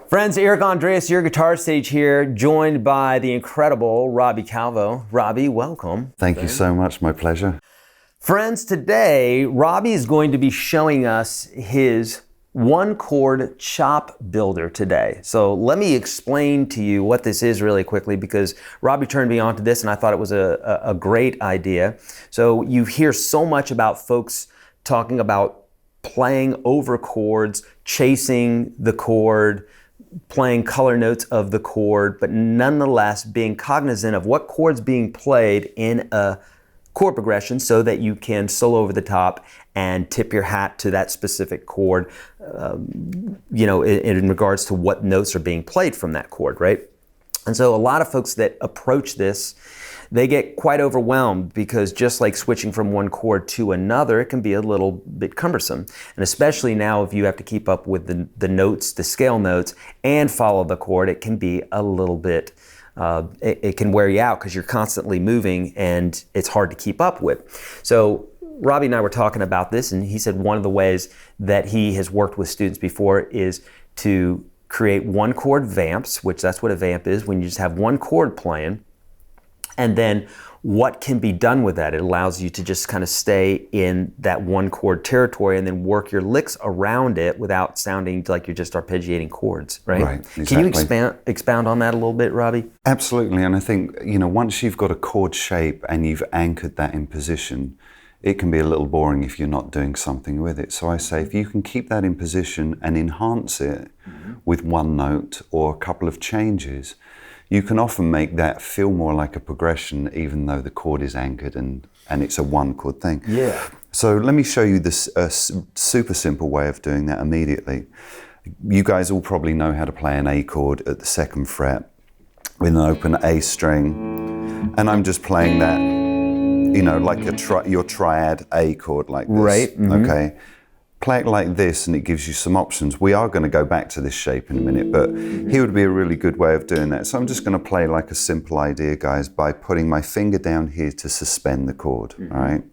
Friends, Eric Andreas, your guitar sage here, joined by the incredible Robbie Calvo. Robbie, welcome. Thank you so much, my pleasure. Friends, today, Robbie is going to be showing us his One Chord Chop Builder today. So let me explain to you what this is really quickly, because Robbie turned me on to this and I thought it was a great idea. So you hear so much about folks talking about playing over chords, chasing the chord, playing color notes of the chord, but nonetheless being cognizant of what chord's being played in a chord progression so that you can solo over the top and tip your hat to that specific chord, in regards to what notes are being played from that chord, right? And so a lot of folks that approach this, they get quite overwhelmed, because just like switching from one chord to another, it can be a little bit cumbersome. And especially now, if you have to keep up with the notes, the scale notes, and follow the chord, it can be a little bit, it can wear you out because you're constantly moving and it's hard to keep up with. So Robbie and I were talking about this, and he said one of the ways that he has worked with students before is to create one chord vamps, which that's what a vamp is, when you just have one chord playing. And then what can be done with that? It allows you to just kind of stay in that one chord territory and then work your licks around it without sounding like you're just arpeggiating chords, right? Right, exactly. Can you expound on that a little bit, Robbie? Absolutely, and I think, once you've got a chord shape and you've anchored that in position, it can be a little boring if you're not doing something with it. So I say, if you can keep that in position and enhance it with one note or a couple of changes, you can often make that feel more like a progression, even though the chord is anchored and it's a one chord thing. Yeah. So let me show you this super simple way of doing that immediately. You guys all probably know how to play an A chord at the 2nd fret with an open A string. And I'm just playing that, like your triad A chord like this. Right. Okay. Play it like this and it gives you some options. We are going to go back to this shape in a minute, but here would be a really good way of doing that. So I'm just going to play like a simple idea, guys, by putting my finger down here to suspend the chord, all right?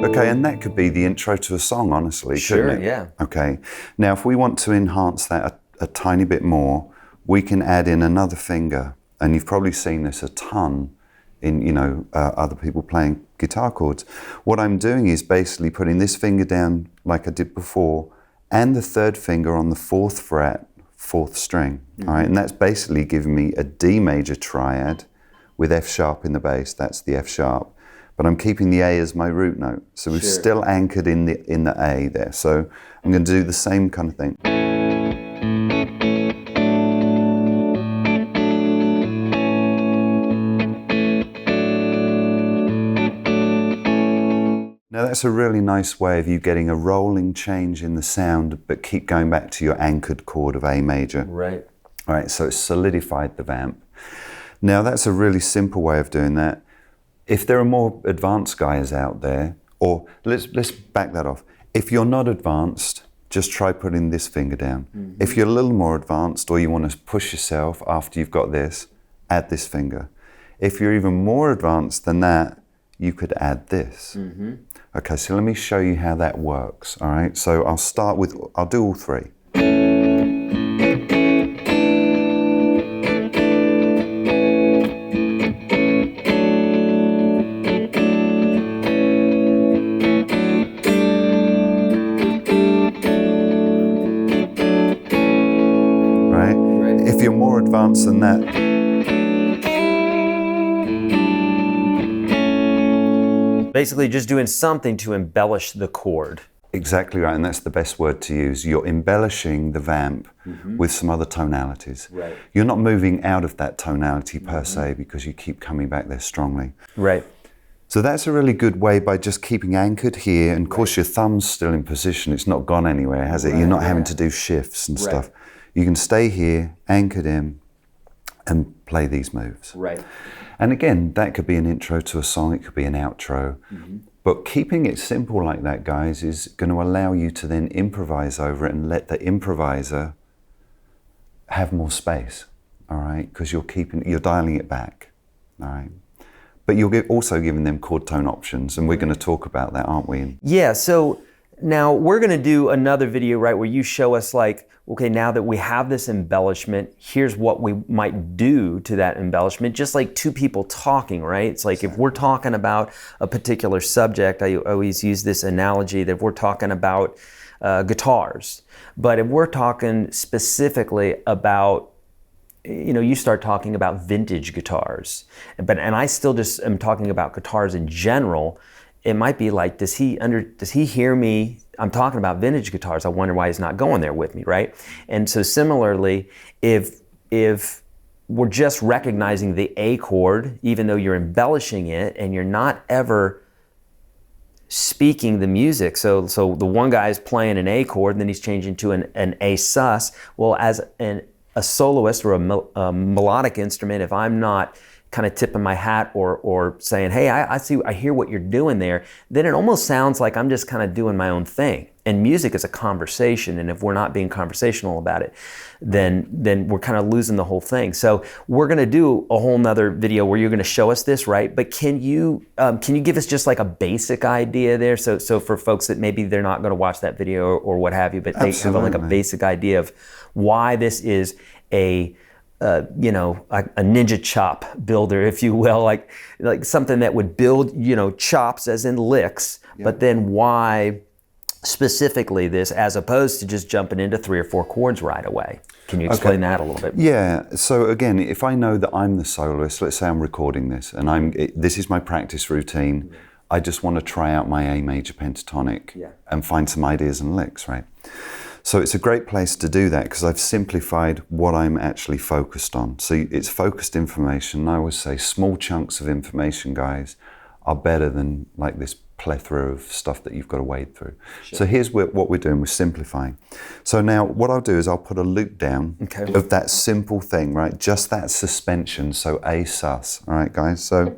Okay, and that could be the intro to a song, honestly, couldn't it? Yeah. Okay, now if we want to enhance that a tiny bit more, we can add in another finger, and you've probably seen this a ton in, other people playing guitar chords. What I'm doing is basically putting this finger down like I did before, and the 3rd finger on the 4th fret, 4th string, all right? And that's basically giving me a D major triad with F sharp in the bass, that's the F sharp. But I'm keeping the A as my root note. So we've still anchored in the A there. So I'm going to do the same kind of thing. Now that's a really nice way of you getting a rolling change in the sound, but keep going back to your anchored chord of A major. Right. All right, so it's solidified the vamp. Now that's a really simple way of doing that. If there are more advanced guys out there, or let's back that off. If you're not advanced, just try putting this finger down. If you're a little more advanced, or you want to push yourself after you've got this, add this finger. If you're even more advanced than that, you could add this. Okay, so let me show you how that works, all right? So I'll do all 3. If you're more advanced than that, Basically just doing something to embellish the chord. exactly right, and that's the best word to use. You're embellishing the vamp with some other tonalities. Right. You're not moving out of that tonality per se, because you keep coming back there strongly. Right. So that's a really good way, by just keeping anchored here, and of course your thumb's still in position, it's not gone anywhere, has it? You're not having to do shifts and stuff. You can stay here, anchored in, and play these moves. Right. And again, that could be an intro to a song, it could be an outro. But keeping it simple like that, guys, is going to allow you to then improvise over it and let the improviser have more space. all right, because you're dialing it back, all right. But you're also giving them chord tone options, and we're going to talk about that, aren't we? Yeah, so now we're going to do another video, right, where you show us like, okay, now that we have this embellishment, here's what we might do to that embellishment, just like two people talking, right? It's like if we're talking about a particular subject, I always use this analogy that if we're talking about guitars, but if we're talking specifically about, you know, you start talking about vintage guitars, and I still just am talking about guitars in general. It might be like, does he hear me? I'm talking about vintage guitars. I wonder why he's not going there with me, right? And so similarly, if we're just recognizing the A chord, even though you're embellishing it and you're not ever speaking the music. So the one guy is playing an A chord and then he's changing to an A sus. Well, as a soloist or a melodic instrument, if I'm not kind of tipping my hat or saying, hey, I hear what you're doing there, then it almost sounds like I'm just kind of doing my own thing. And music is a conversation, and if we're not being conversational about it, then we're kind of losing the whole thing. So we're going to do a whole nother video where you're going to show us this, right? But can you give us just like a basic idea there? So for folks that maybe they're not going to watch that video or what have you, but they have like a basic idea of why this is a ninja chop builder, if you will, like something that would build, chops as in licks, but then why specifically this, as opposed to just jumping into 3 or 4 chords right away. Can you explain that a little bit? Yeah, so again, if I know that I'm the soloist, let's say I'm recording this and this is my practice routine, I just want to try out my A major pentatonic and find some ideas and licks, right? So it's a great place to do that because I've simplified what I'm actually focused on. So it's focused information. I always say small chunks of information, guys, are better than like this plethora of stuff that you've got to wade through. Sure. So here's what we're doing, we're simplifying. So now what I'll do is I'll put a loop down of that simple thing, right? Just that suspension, so A sus, all right, guys? So.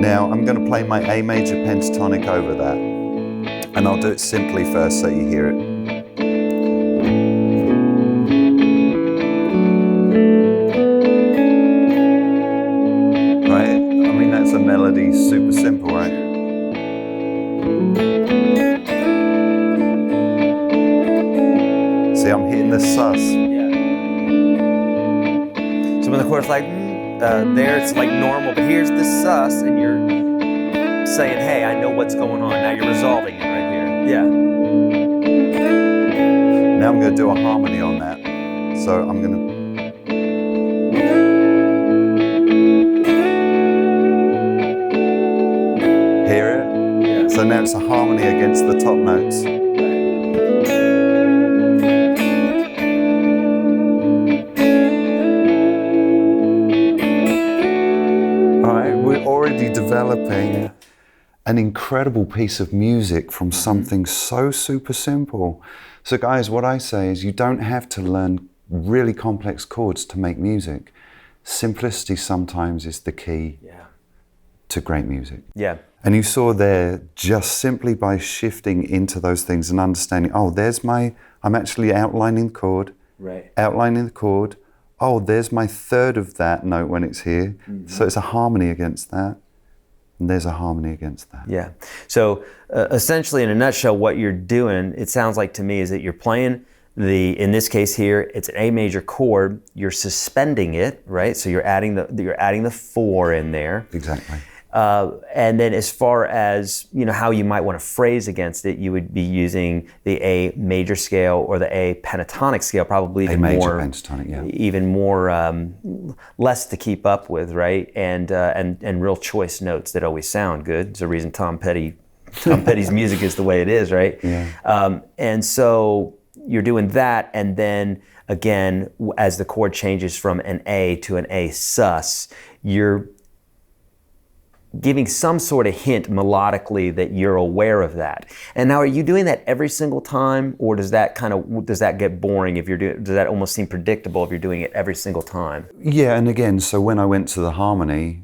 Now I'm going to play my A major pentatonic over that, and I'll do it simply first so you hear it. Right? I mean, that's a melody, super simple, right? See, I'm hitting the sus. Yeah. So when the chord's like, there it's like normal, but here's the sus, and you're saying, hey, I know what's going on. Now you're resolving it right here. Yeah. Now I'm going to do a harmony on that. So I'm going to... Hear it? Yeah. So now it's a harmony against the top notes. Already developing an incredible piece of music from something so super simple. So guys, what I say is you don't have to learn really complex chords to make music. Simplicity sometimes is the key to great music. Yeah. And you saw there, just simply by shifting into those things and understanding, oh, I'm actually outlining the chord, outlining the chord. Oh, there's my third of that note when it's here. So it's a harmony against that. And there's a harmony against that. Yeah. So essentially, in a nutshell, what you're doing, it sounds like to me, is that you're playing in this case here, it's an A major chord. You're suspending it, right? So you're adding the 4 in there. Exactly. And then as far as, how you might want to phrase against it, you would be using the A major scale or the A pentatonic scale, probably even more, pentatonic, even more, less to keep up with, right? And real choice notes that always sound good. There's a reason Tom Petty's music is the way it is, right? Yeah. And so you're doing that, and then again, as the chord changes from an A to an A sus, you're giving some sort of hint melodically that you're aware of that. And now, are you doing that every single time, or does that get boring if you're doing? Does that almost seem predictable if you're doing it every single time? Yeah, and again, so when I went to the harmony,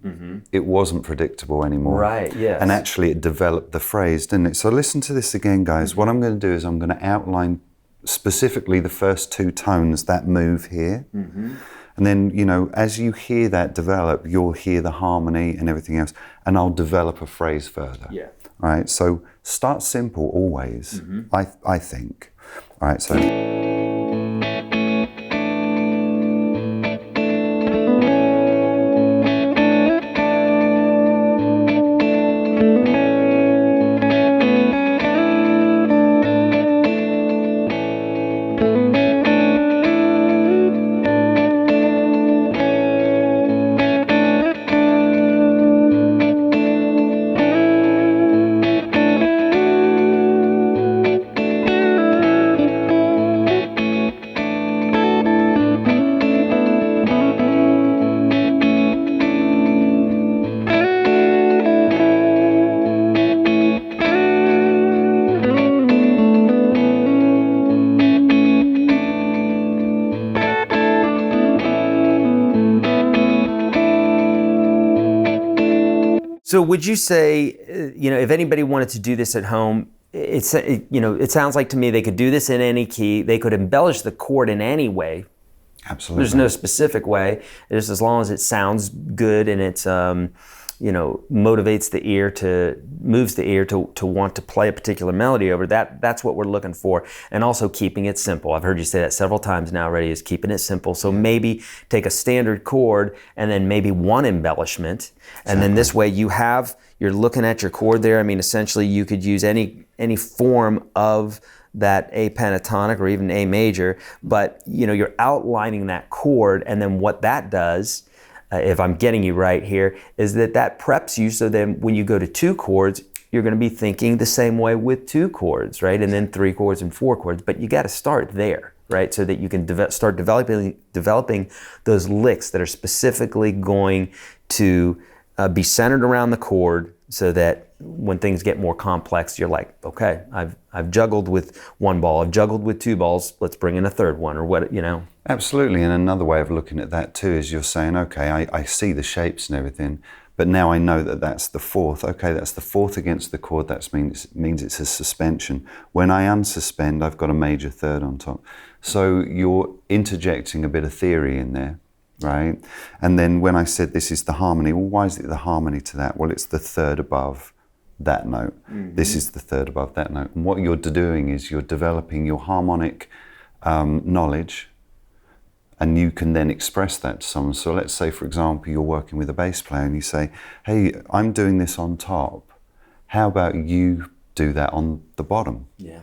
it wasn't predictable anymore. Right. Yes. And actually, it developed the phrase, didn't it? So listen to this again, guys. What I'm going to do is I'm going to outline specifically the first two tones that move here. And then, you know, as you hear that develop, you'll hear the harmony and everything else, and I'll develop a phrase further. Yeah. Right? So start simple always, I think. All right, so. So would you say, you know, if anybody wanted to do this at home, it sounds like to me they could do this in any key. They could embellish the chord in any way. Absolutely. There's no specific way. Just as long as it sounds good and it's, moves the ear to want to play a particular melody over that. That's what we're looking for. And also keeping it simple. I've heard you say that several times now already, is keeping it simple. So maybe take a standard chord and then maybe one embellishment. And then this way you're looking at your chord there. I mean, essentially you could use any form of that A pentatonic or even A major, but you know, you're outlining that chord, and then what that does, if I'm getting you right here, is that preps you so then when you go to two chords, you're going to be thinking the same way with two chords, right? And then three chords and four chords, but you got to start there, right? So that you can start developing those licks that are specifically going to be centered around the chord, so that when things get more complex, you're like, okay, I've juggled with one ball, I've juggled with two balls, let's bring in a third one, or what, you know. Absolutely. And another way of looking at that too is you're saying, okay, I see the shapes and everything, but now I know that that's the fourth. Okay, that's the fourth against the chord. That means it's a suspension. When I unsuspend, I've got a major third on top. So you're interjecting a bit of theory in there, right? And then when I said this is the harmony, well, why is it the harmony to that? Well, it's the third above that note. This is the third above that note. And what you're doing is you're developing your harmonic knowledge, and you can then express that to someone. So let's say, for example, you're working with a bass player and you say, hey, I'm doing this on top. How about you do that on the bottom? Yeah.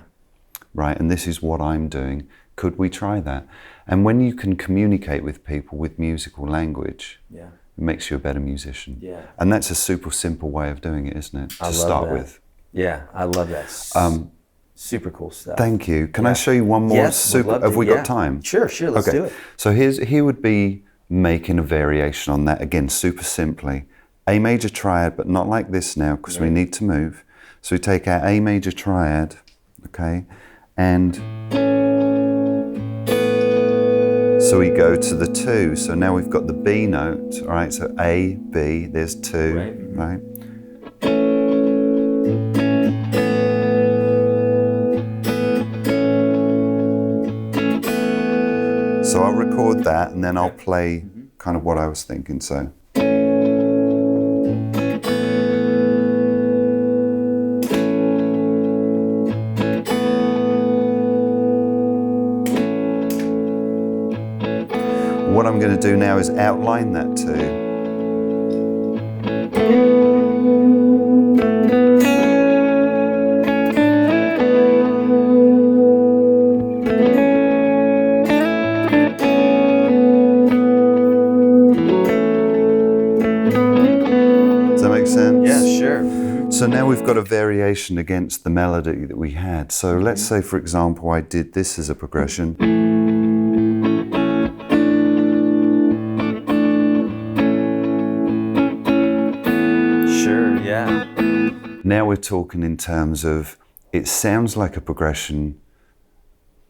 Right, and this is what I'm doing. Could we try that? And when you can communicate with people with musical language, it makes you a better musician. Yeah. And that's a super simple way of doing it, isn't it? To start with. Yeah, I love that. Super cool stuff. Thank you. Can I show you one more? Yes, Have we got time? Sure, let's do it. So here would be making a variation on that. Again, super simply. A major triad, but not like this now, because we need to move. So we take our A major triad, okay, and so we go to the two. So now we've got the B note, all right, so A, B, there's two, right? So I'll record that and then I'll play kind of what I was thinking, so. What I'm going to do now is outline that too. So now we've got a variation against the melody that we had. So let's say, for example, I did this as a progression. Sure. Yeah. Now we're talking in terms of, it sounds like a progression,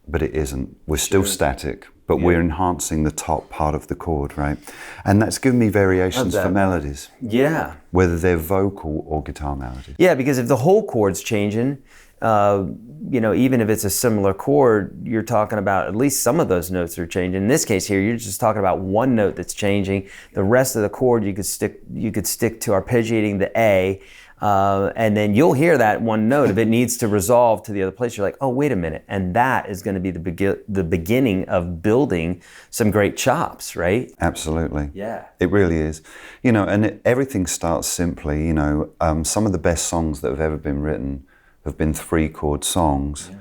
but it isn't. We're still static, but we're enhancing the top part of the chord, right? And that's given me variations for melodies. Yeah. Whether they're vocal or guitar melodies. Yeah, because if the whole chord's changing, you know, even if it's a similar chord, you're talking about at least some of those notes are changing. In this case here, you're just talking about one note that's changing. The rest of the chord, you could stick to arpeggiating the A, and then you'll hear that one note. If it needs to resolve to the other place, you're like, oh, wait a minute. And that is going to be the beginning of building some great chops, right? Absolutely. Yeah. It really is. You know, and everything starts simply, you know, some of the best songs that have ever been written have been 3-chord songs. Yeah.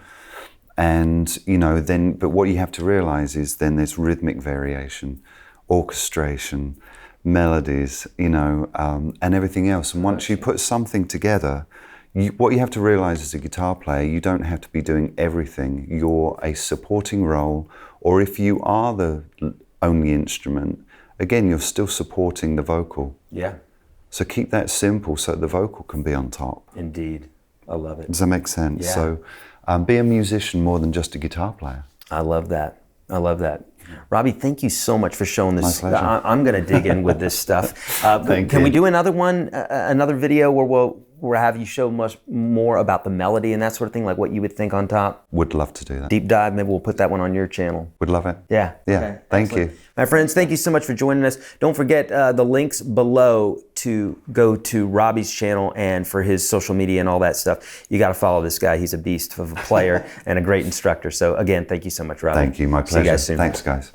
And, you know, but what you have to realize is then there's rhythmic variation, orchestration, melodies, you know, and everything else. And once you put something together, what you have to realize as a guitar player, you don't have to be doing everything. You're a supporting role, or if you are the only instrument, again, you're still supporting the vocal. Yeah. So keep that simple so the vocal can be on top. Indeed. I love it. Does that make sense? Yeah. So be a musician more than just a guitar player. I love that. I love that. Robbie, thank you so much for showing this. My pleasure. I'm going to dig in with this stuff. Can we do another one, another video where we'll have you show much more about the melody and that sort of thing, like what you would think on top? Would love to do that. Deep dive, maybe we'll put that one on your channel. Would love it. Yeah. Yeah. Okay. Thank Excellent. you. My friends, thank you so much for joining us. Don't forget the links below to go to Robbie's channel and for his social media and all that stuff. You got to follow this guy. He's a beast of a player and a great instructor. So again, thank you so much, Robbie. Thank you. My pleasure. See you guys soon. Thanks, guys.